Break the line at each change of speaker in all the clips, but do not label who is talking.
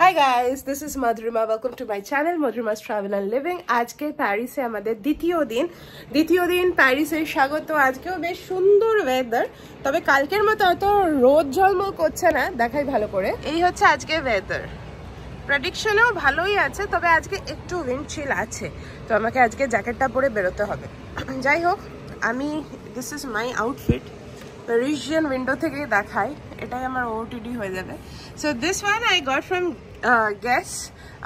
Hi guys, this is Madhurima. Welcome to my channel Madhurima's Travel and Living. আজকে প্যারিসে আমাদের দ্বিতীয় দিন প্যারিসে স্বাগত। আজকেও বেশ সুন্দর ওয়েদার, তবে কালকের মতো অত রোদ ঝলমল করছে না, দেখাই ভালো করে। এই হচ্ছে আজকে ওয়েদার, প্রেডিকশনেও ভালোই আছে, তবে আজকে একটু উইন্ড চিল আছে, তো আমাকে আজকে জ্যাকেটটা পরে বেরোতে হবে। যাই হোক, আমি this is my outfit, Parisian window থেকেই দেখাই, এটাই আমার ওটিডি হয়ে যাবে। So this one I got from guess,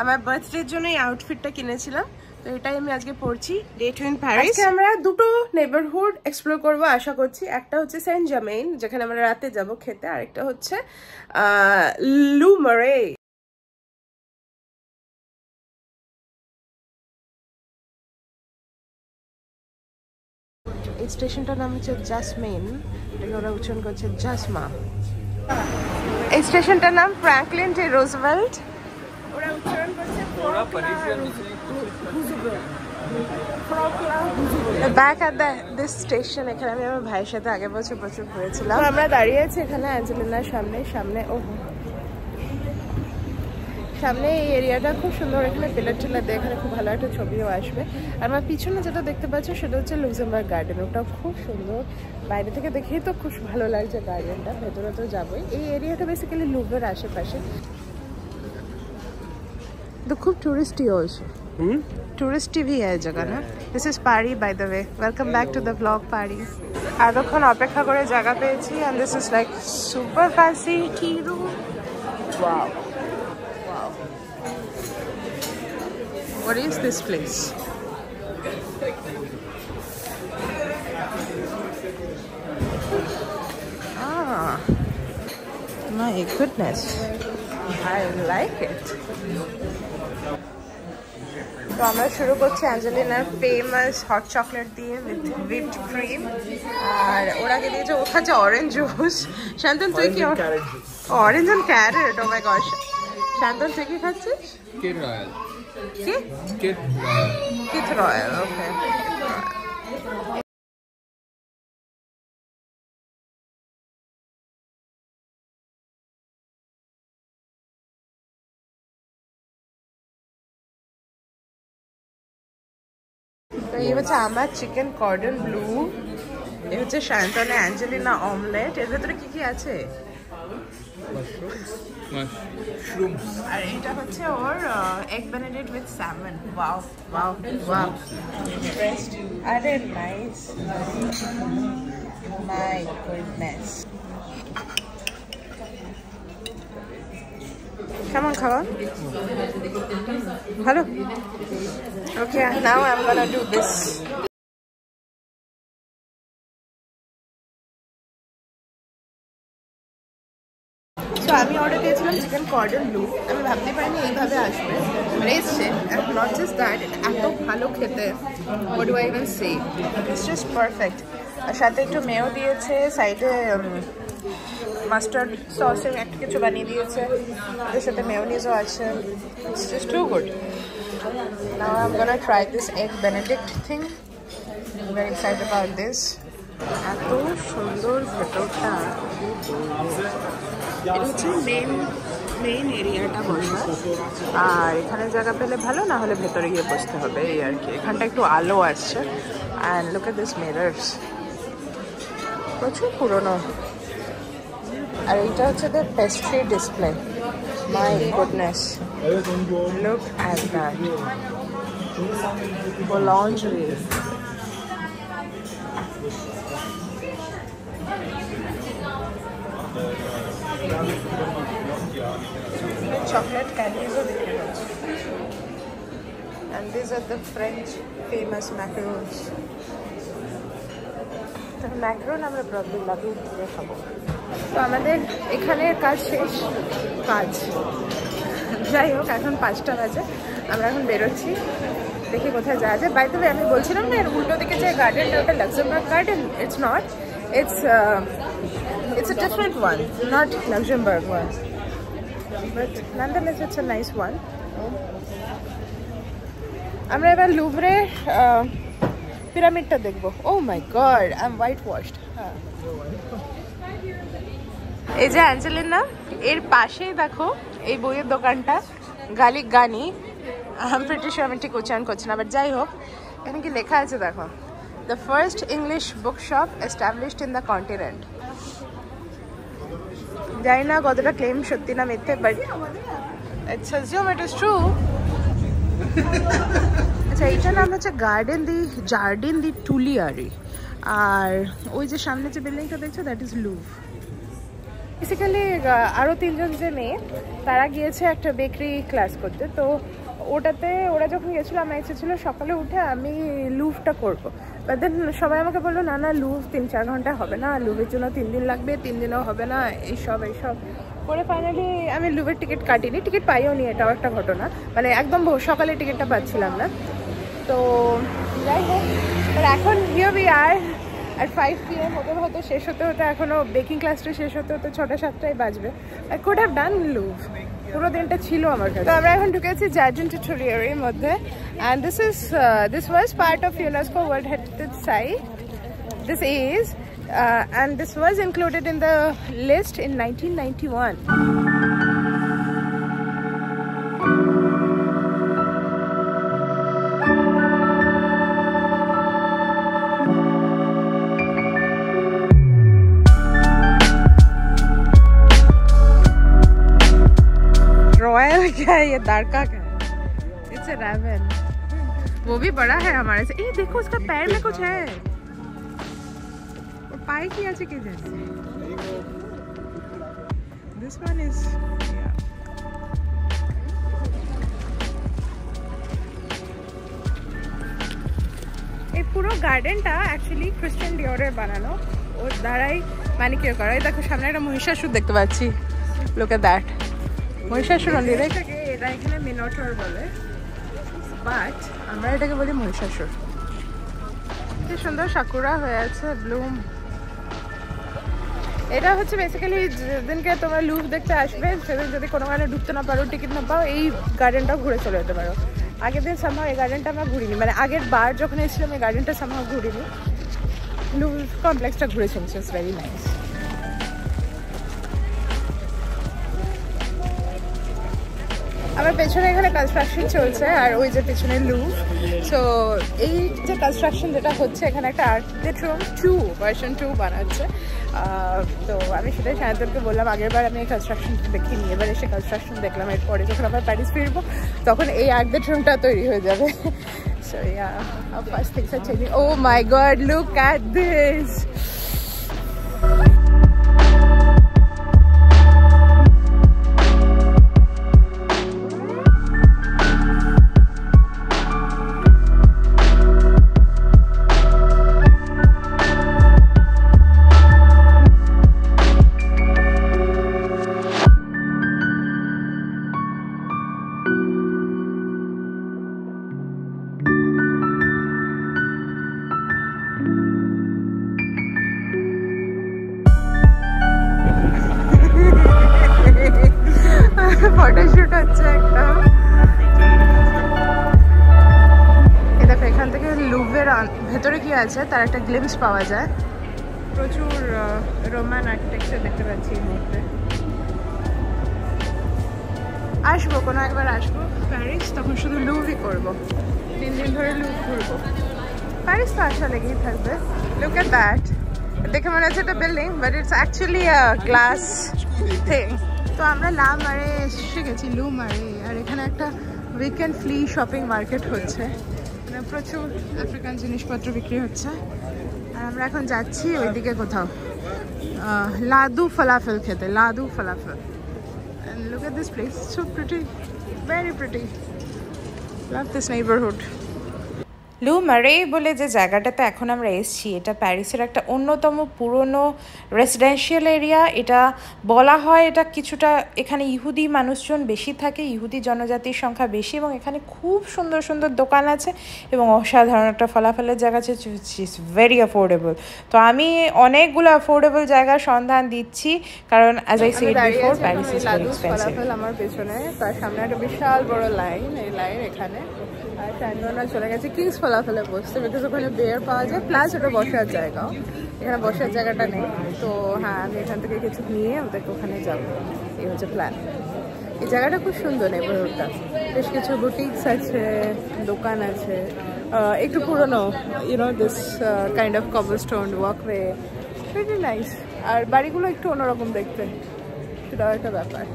আমার বার্থডের জন্য এই আউটফিটটা কিনেছিলাম, তো এটাই আমি আজকে পরছি। Day two in Paris. আমরা দুটো নেবারহুড এক্সপ্লোর করবো আশা করছি। একটা হচ্ছে সেন্ট জার্মেইন, যেখানে আমরা রাতে যাব খেতে, আরেকটা হচ্ছে লু মারে। এই স্টেশনটার নাম হচ্ছে জাসমিন, এটাকে ওরা উচ্চারণ করছে জাসমা। এই স্টেশনটার নাম ফ্র্যাঙ্কলিন ডি রুজভেল্ট, ওরা উচ্চারণ করছে ব্যাক অ্যাট দিস স্টেশন। এখানে আমি আমার ভাইয়ের সাথে আগের বছর প্রচুর ঘুরেছিলাম। আমরা দাঁড়িয়ে আছি এখানে অ্যাঞ্জেলিনার সামনে ও সামনে এই এরিয়াটা খুব সুন্দর, এখানে পিলার টিলার দিয়ে এখানে খুব ভালো একটা ছবিও আসবে। আর আমার পিছনে যেটা দেখতে পাচ্ছি সেটা হচ্ছে লুক্সেমবার্গ গার্ডেন, ওটাও খুব সুন্দর, বাইরে থেকে দেখেই তো খুব ভালো লাগছে গার্ডেনটা, ভেতরে তো যাবোই। এই এরিয়াটা বেসিক্যালি লুভের আশেপাশে, তো খুব টুরিস্টি অলসো, টুরিস্টি भी है जगह ना। This is Paris by the way, welcome back to the blog Paris. এতক্ষণ অপেক্ষা করে জায়গা পেয়েছি, and this is like super fancy tea room. Wow. What is this place? Ah, my goodness, I like it. তো আমরা শুরু করছি অ্যাঞ্জেলিনার ফেমাস হট চকলেট দিয়ে উইথ হুইপড ক্রিম, আর ওরাকে দিয়েছে ও খাচ্ছে অরেঞ্জ জুস। শান্তন তুই কি? Orange and carrot, oh my god. Shantan তুই কি খাচ্ছিস?
Kir royale.
কি? Kir royale, okay. তো এই হচ্ছে আমার চিকেন কর্ডন ব্লু, এই হচ্ছে শান্তনে অ্যাঞ্জেলিনা অমলেট। এর ভেতরে কি কি আছে?
মাশরুমস।
আর এটা হচ্ছে ওর egg benedict with salmon. Wow wow wow, impressed. আরে নাইস, মাই গুডনেস। কেমন খাওয়া? ভালো। Okay, now I am gonna do this. তো আমি অর্ডার দিয়েছিলাম চিকেন কর্ডন ব্লু, আমি ভাবতে পারিনি এইভাবে আসবে, মানে এসছে। নট জাস্ট দ্যাট, এত ভালো খেতে, what do I even say, it's just perfect. আর সাথে একটু মেও দিয়েছে, সাইডে মাস্টার্ড সসের একটা কিছু বানিয়ে দিয়েছে, ওদের সাথে মেয়োনিজও আছে, it's just too good. Now I am gonna try this egg Benedict thing, very excited about this. এত সুন্দর ভেতরটা, এটা হচ্ছে মেইন এরিয়াটা বসার, আর এখানে জায়গা পেলে ভালো, না হলে ভেতরে গিয়ে বসতে হবে এই আর কি। এখানটা একটু আলো আসছে, and look at this mirrors, প্রচুর পুরোনো। আর এইটা হচ্ছে the pastry display, my goodness, look at that, boulangerie. Chocolate candies are different, and these are the French famous macarons. তো ম্যাকারন আমরা প্রবলেম লাগিয়ে দিয়ে খাবো। তো আমাদের এখানের কাজ শেষ, যাই হোক, এখন 5টা বাজে, আমরা এখন বেরোচ্ছি, দেখি কোথায় যাওয়া যায়। বাই দ্য ওয়ে, আমি বলছিলাম না এর উল্টো দিকে যে গার্ডেনটা, ওটা Luxembourg garden. It's not, it's a different one, not Luxembourg one, but nonetheless it's a nice one. আমরা এবার লুভরে পিরামিডটা দেখবো। Oh my god, I am white washed. হ্যাঁ, এই যে অ্যাঞ্জেলিনা, এর পাশেই দেখো এই বইয়ের দোকানটা গালিক গানি, ব্রিটিশ আমি ঠিক উচ্চারণ করছি না, বাট যাই হোক এখানে কি লেখা আছে দেখো, the first English book shop established in the continent. জানি না কতটা ক্লেম সত্যি না মিথ্যে, but it's assume it is true. আচ্ছা, এইটার নাম হচ্ছে জার্ডিন দি টুলিয়ারি, আর ওই যে সামনে যে বিল্ডিংটা দেখছো দ্যাট ইজ লুভ। বেসিক্যালি আরও 3 জন যে মেয়ে তারা গিয়েছে একটা বেকারি ক্লাস করতে, তো ওটাতে ওরা যখন গেছিলো আমার ইচ্ছে ছিল সকালে উঠে আমি লুভটা করবো, বাট দেন সবাই আমাকে বললো না না লুভ 3-4 ঘন্টা হবে না, লুভের জন্য 3 দিন লাগবে, 3 দিনও হবে না, এইসব করে ফাইনালি আমি লুভের টিকিট কাটিনি, টিকিট পাইও নি, এটাও একটা ঘটনা, মানে একদম সকালে টিকিটটা পাচ্ছিলাম না। তো যাই হোক, এখন here we are are 5 PM হতে শেষ হতে এখনও বেকিং ক্লাসটা শেষ হতে 6টা-7টাই বাজবে। I could have done Louvre, পুরো দিনটা ছিল আমার কাছে। তো আমরা এখন ঢুকেছি জার্ডিন দি টুলিয়ারির মধ্যে, and this was part of UNESCO world heritage site. This is and this was included in the list in 1991. Royal क्या है ये, दारका क्या है? इट्स अ रैवन, वो भी बड़ा है हमारे से। ये देखो उसका पैर में कुछ है, पाई की ऐसे के जैसे। This one is এই পুরো গার্ডেনটা অ্যাকচুয়ালি ক্রিশ্চিয়ান ডিওরের বানানো, ওর দ্বারাই ম্যানিকিউর করা। এই দেখো সামনে একটা মহিষাসুর দেখতে পাচ্ছি, look at that, Mahishasur only. এটা এখানে মিনোটর বলে, বাট আমরা এটাকে বলি মহিষাসুর। কি সুন্দর সাকুরা হয়ে আছে, ব্লুম। এটা হচ্ছে বেসিক্যালি যেদিনকে তোমরা লুভ দেখতে আসবে সেদিন যদি কোনো কারণে ঢুকতে না পারো, টিকিট না পাও, এই গার্ডেনটাও ঘুরে চলে যেতে পারো। আগের দিন সামহাও এই গার্ডেনটা আমরা ঘুরিনি, মানে আগের বার যখন এসেছিলাম এই গার্ডেনটা সামহাও ঘুরিনি, লুভ কমপ্লেক্সটা ঘুরেছি। It's very nice. আমার পেছনে এখানে কনস্ট্রাকশন চলছে, আর ওই যে পেছনে লুভ। সো এই যে কনস্ট্রাকশন যেটা হচ্ছে, এখানে একটা আর্কিটেকচার 2 ভার্সন 2 বানাচ্ছে। তো আমি সেটাই সায়ন্তনকে বললাম, আগের বার আমি এই কনস্ট্রাকশন দেখিনি, এবার এসে কনস্ট্রাকশন দেখলাম, এরপরে যখন আবার প্যারিস ফিরবো তখন এই আর্কিটেকচারটা তৈরি হয়ে যাবে। So yeah, how fast things are changing. Oh my god, look at this. Photoshoot হচ্ছে একটা। এই দেখো এখান থেকে লুভের ভেতরে কি আছে তার একটা গ্লিম্পস পাওয়া যায়। প্রচুর রোমান আর্কিটেকচার দেখতে পাচ্ছি এই মুহূর্তে। আসবো কোনো একবার, আসবো প্যারিস, তখন শুধু লুভই করবো, 3 দিন ধরে লুভ ঘুরবো। প্যারিস তো আসা লেগেই থাকবে। লুক এট দ্যাট, দেখে মনে হচ্ছে একটা building, but it's actually a glass thing. তো আমরা লা মারে এসে গেছি, লু মারে, আর এখানে একটা উইকেন্ড ফ্লি শপিং মার্কেট হচ্ছে, মানে প্রচুর আফ্রিকান জিনিসপত্র বিক্রি হচ্ছে। আর আমরা এখন যাচ্ছি ওইদিকে কোথাও লাদু ফালাফেল খেতে, Ladu falafel. And look at this place, so pretty, very pretty. Love this neighborhood. লু মারে বলে যে জায়গাটাতে এখন আমরা এসেছি, এটা প্যারিসের একটা অন্যতম পুরনো রেসিডেন্সিয়াল এরিয়া। এটা বলা হয় এটা কিছুটা, এখানে ইহুদি মানুষজন বেশি থাকে, ইহুদি জনজাতির সংখ্যা বেশি, এবং এখানে খুব সুন্দর সুন্দর দোকান আছে এবং অসাধারণ একটা ফলাফলের জায়গা আছে, ইজ ভেরি অ্যাফোর্ডেবল। তো আমি অনেকগুলো অ্যাফোর্ডেবল জায়গার সন্ধান দিচ্ছি, কারণ as I said before Paris is very expensive. আমার পেছনে তার সামনে একটা বিশাল বড় লাইন, এই লাইন এখানে, আর স্যান্ডোনা চলে গেছে কিংস ফলাফলে বসতে, বিকজ ওখানে বিয়ার পাওয়া যায়, প্লাস ওটা বসার জায়গাও। এখানে বসার জায়গাটা নেই, তো হ্যাঁ আমি এখান থেকে কিছু নিয়ে ওদেরকে ওখানে যাবো, এই হচ্ছে প্ল্যান। এই জায়গাটা খুব সুন্দর নেইবারহুডটা, বেশ কিছু বুটিক্স আছে, দোকান আছে, একটু পুরনো, this kind of cobblestone walkway, very nice. আর বাড়িগুলো একটু অন্যরকম দেখতে, সেটাও একটা ব্যাপার।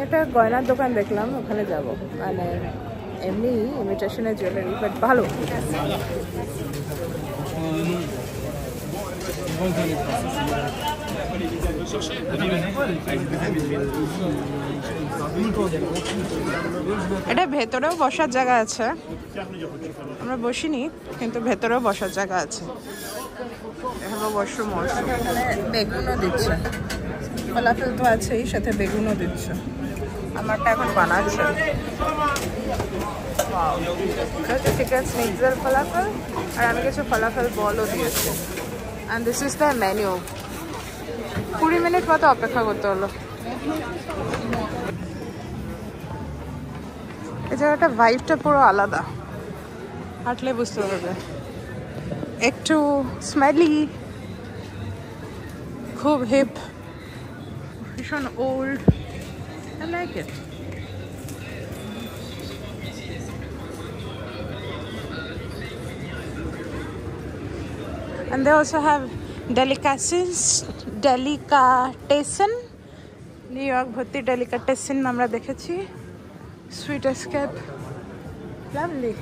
একটা গয়নার দোকান দেখলাম, ওখানে যাব, মানে এমনি ইমিটেশনের জুয়েলারি, বাট ভালো। এটা ভেতরেও বসার জায়গা আছে, আমরা বসিনি, কিন্তু ভেতরেও বসার জায়গা আছে। ওয়াশরুম এখানে বেগুনও দিচ্ছে, ফলাফল তো আছেই, সাথে বেগুনও দিচ্ছে। আমারটা এখন বানাচ্ছে চিকেন স্নিটজার ফলাফল, আর আমি কিছু ফলাফল বলও দিয়েছি। And this is the menu. 20 minute মতো অপেক্ষা করতে হলো। এই জায়গাটা ভাইবটা পুরো আলাদা, হাঁটলে বুঝতে পারবে। একটু স্মেলি, খুব হিপ, ভীষণ old. I like it. And they also have delicatessen. New York bhorti delicatessen আমরা দেখেছি। Sweet Escape, lovely.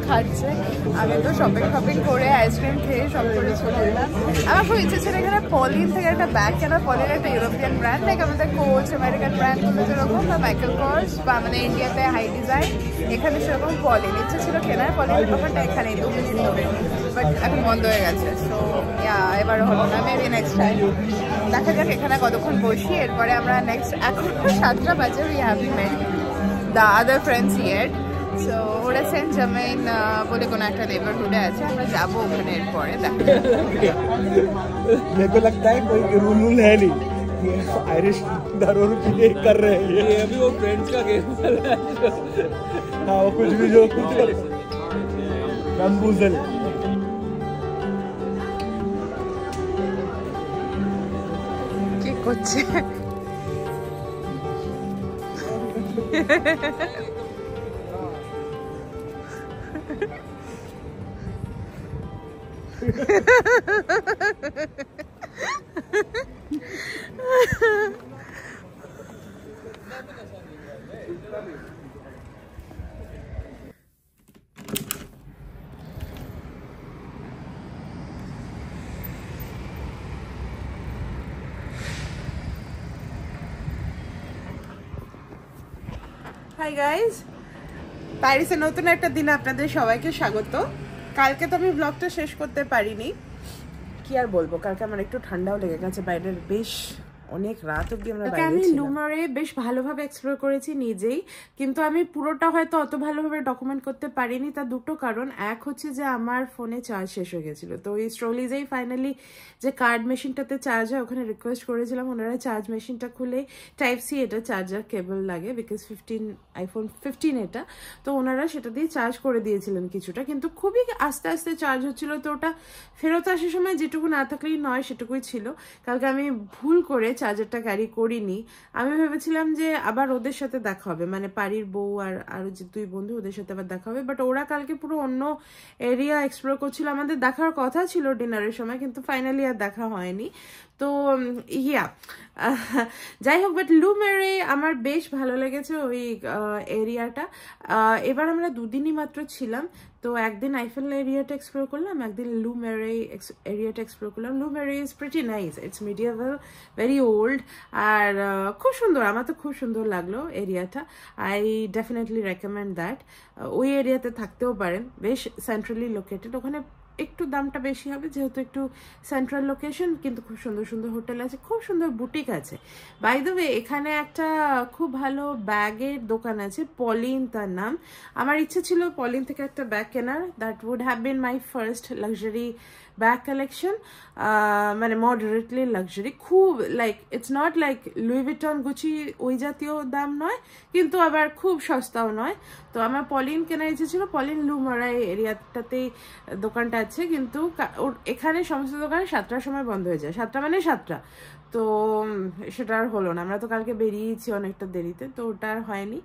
খাচ্ছে। আমি তো শপিং করে আইসক্রিম খেয়ে সব করে চলে এলাম। আমার খুব ইচ্ছে ছিল এখানে পলিন থেকে একটা ব্যাগ কেনা। পলিন একটা ইউরোপিয়ান ব্র্যান্ড, লাইক আমাদের কোচ আমেরিকান ব্র্যান্ডগুলো যেরকম, বা মাইকেল কর্স, বা আমাদের ইন্ডিয়াতে হাই ডিজাইন, এখানে সেরকম পলিন ইচ্ছে ছিল কেনার। পলিনের দোকানটা এখানে 2 মিনিট ধরে, বাট এখন বন্ধ হয়ে গেছে। সো এবার হলো না, মেবি নেক্সট টাইম। দেখা যাক এখানে কতক্ষণ বসি, এরপরে আমরা নেক্সট, এখন 7টা বাজে, we haven't mate the other friends yet. So ওরা সেন্ট জার্মেইন বলে কোনো একটা নেবারহুডে আছে, আমরা যাবো ওখানে এরপরে।
मेरे को लगता है कोई रूल है नहीं, आयरिश दारू पीके कर रहे हैं ये अभी वो फ्रेंड्स का गेम चल रहा है। हाँ वो कुछ भी जो कुछ कर बम्बूजल।
কি করছে? হাই গাইজ, প্যারিসে নতুন একটা দিন আপনাদের সবাইকে স্বাগত। কালকে তো আমি ব্লগটা শেষ করতে পারিনি, কি আর বলবো, কালকে আমার একটু ঠান্ডাও লেগে গেছে, বাইরের বেশ অনেক রাত অবধি আমরা বাইরে ছিলাম। আমি লুমারে বেশ ভালোভাবে এক্সপ্লোর করেছি নিজেই, কিন্তু আমি পুরোটা হয়তো অত ভালোভাবে ডকুমেন্ট করতে পারিনি। তার দুটো কারণ, এক হচ্ছে যে আমার ফোনে চার্জ শেষ হয়ে গেছিল, তো এই স্ট্রলিজেই ফাইনালি যে কার্ড মেশিনটাতে চার্জ হয় ওখানে রিকোয়েস্ট করেছিলাম, ওনারা চার্জ মেশিনটা খুলে টাইপ সি এটা চার্জার কেবল লাগে, বিকজ আইফোন 15 এটা, তো ওনারা সেটা দিয়ে চার্জ করে দিয়েছিলেন কিছুটা, কিন্তু খুবই আস্তে আস্তে চার্জ হচ্ছিল। তো ওটা ফেরত আসার সময় যেটুকু না থাকলেই নয় সেটুকুই ছিল। কালকে আমি ভুল করে চার্জারটা ক্যারি করিনি। আমি ভেবেছিলাম যে আবার ওদের সাথে দেখা হবে, মানে পারির বউ আর আরও যে 2 বন্ধু, ওদের সাথে আবার দেখা হবে। বাট ওরা কালকে পুরো অন্য এরিয়া এক্সপ্লোর করছিল, আমাদের দেখার কথা ছিল ডিনারের সময়, কিন্তু ফাইনালি আর দেখা হয়নি। তো ইয়া যাই হোক, বাট লু মেরে আমার বেশ ভালো লেগেছে ওই এরিয়াটা। এবার আমরা 2 দিনই মাত্র ছিলাম, তো একদিন আইফেল এরিয়াটা এক্সপ্লোর করলাম, একদিন লু মেরে এরিয়াটা এক্সপ্লোর করলাম। Le Marais is pretty nice, it's medieval, very old, আর খুব সুন্দর, আমার তো খুব সুন্দর লাগলো এরিয়াটা। I definitely recommend that. ওই এরিয়াতে থাকতেও পারেন, বেশ সেন্ট্রালি লোকেটেড। ওখানে একটু দামটা বেশি হবে যেহেতু একটু সেন্ট্রাল লোকেশন, কিন্তু খুব সুন্দর সুন্দর হোটেল আছে, খুব সুন্দর বুটিক আছে। বাই দ্য ওয়ে, এখানে একটা খুব ভালো ব্যাগের দোকান আছে, পলিন তার নাম। আমার ইচ্ছে ছিল পলিন থেকে একটা ব্যাগ কেনার, that would have been my first luxury bag collection, মানে মডারেটলি লাক্সারি, খুব like it's not like Louis Vuitton Gucci ওই জাতীয় দাম নয়, কিন্তু আবার খুব সস্তাও নয়। তো আমার পলিন কেনার ইচ্ছে ছিল। পলিন লু মারাই এরিয়াটাতেই দোকানটা আছে, কিন্তু এখানে সমস্ত দোকানে 7টার সময় বন্ধ হয়ে যায়, 7টা মানে 7টা। তো সেটা আর হলো না, আমরা তো কালকে বেরিয়েছি অনেকটা দেরিতে, তো ওটা আর হয়নি।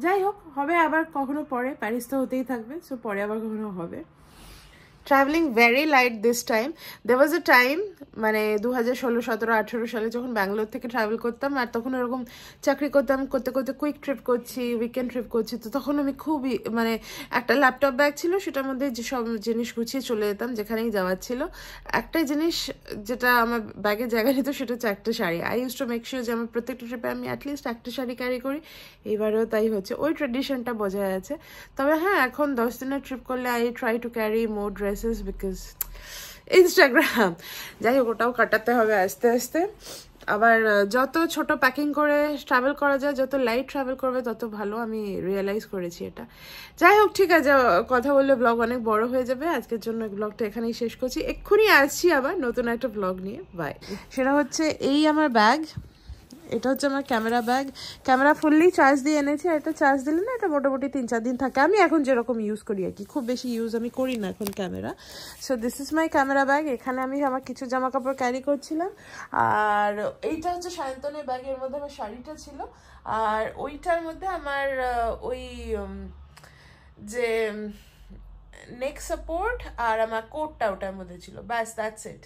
যাই হোক, হবে আবার কখনো পরে, প্যারিস তো হতেই থাকবে, সো পরে আবার কখনো হবে। traveling very light this time. There was a time মানে 2016, 17, 18 সালে যখন ব্যাঙ্গালোর থেকে ট্রাভেল করতাম, আর তখন এরকম চাকরি করতাম, করতে করতে কুইক ট্রিপ করছি, উইকেন্ড ট্রিপ করছি, তো তখন আমি খুবই মানে একটা ল্যাপটপ ব্যাগ ছিল, সেটার মধ্যে যে সব জিনিস গুছিয়ে চলে যেতাম যেখানেই যাওয়ার ছিল। একটাই জিনিস যেটা আমার ব্যাগে জায়গা নিত সেটা হচ্ছে একটা sari. I use to make sure যে আমার প্রত্যেকটা ট্রিপে আমি অ্যাটলিস্ট একটা শাড়ি ক্যারি করি, এবারেও তাই হচ্ছে, ওই ট্রেডিশনটা বজায় আছে। তবে হ্যাঁ, এখন 10 দিনের ট্রিপ করলে I try to carry more dresses because Instagram. যাই হোক, ওটাও কাটাতে হবে আস্তে আস্তে। আবার যত ছোট প্যাকিং করে ট্রাভেল করা যায়, যত লাইট ট্রাভেল করবে তত ভালো, আমি রিয়েলাইজ করেছি এটা। যাই হোক, ঠিক আছে, কথা বললে ব্লগ অনেক বড় হয়ে যাবে, আজকের জন্য ব্লগটা এখানেই শেষ করছি। এক্ষুনি আসছি আবার নতুন একটা ব্লগ নিয়ে, বাই। সেটা হচ্ছে এই আমার ব্যাগ, এটা হচ্ছে আমার camera bag. Camera fully charge দিয়ে এনেছি, আর এটা চার্জ দিলে না এটা মোটামুটি 3-4 দিন থাকে। আমি এখন যেরকম ইউজ করি আর কি, খুব বেশি ইউজ আমি করি না এখন camera. So this is my camera bag. এখানে আমি আমার কিছু জামা কাপড় ক্যারি করছিলাম, আর এইটা হচ্ছে সায়ন্তনের ব্যাগ, এর মধ্যে আমার শাড়িটা ছিল, আর ওইটার মধ্যে আমার ওই যে নেক সাপোর্ট আর আমার কোটটা ওটার মধ্যে ছিল, ব্যাস দ্যাটস ইট।